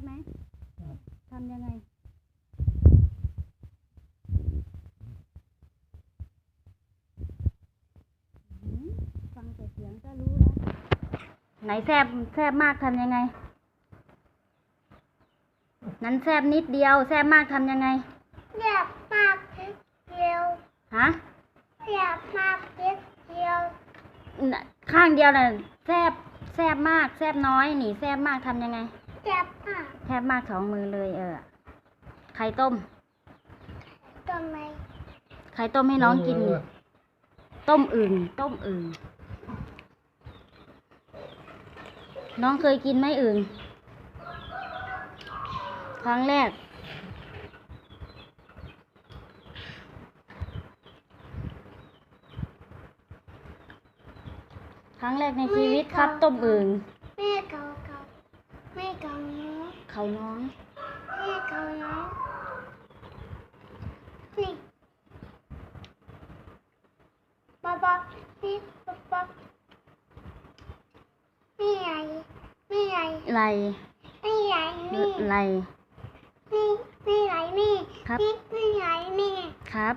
ไหมทำยังไงฟังแต่เสียงก็รู้แล้วไหนแซบมากทำยังไงนั้นแซบนิดเดียวแซบมากทำยังไงแซ่บมากนิดเดียวฮะแซ่บมากนิดเดียวข้างเดียวน่ะแซบมากแซบน้อยนี่แซบมากทำยังไงแซ่บมากแซบมาก2 มือเลยไข่ต้มทำไมไข่ต้มให้น้องกินนี่ต้มอึ่งน้องเคยกินไหมอึ่งครั้งแรกในชีวิตครับต้มอึ่งแม่เกาแม่เกาน้องเขาน้องแม่เกาน้องนี่ป๊านี่ป๊าไม่ใหญ่ไหลไม่ใหญ่นี่ไหลไม่ใหญ่นี่ครับไม่ใหญ่นี่ครับ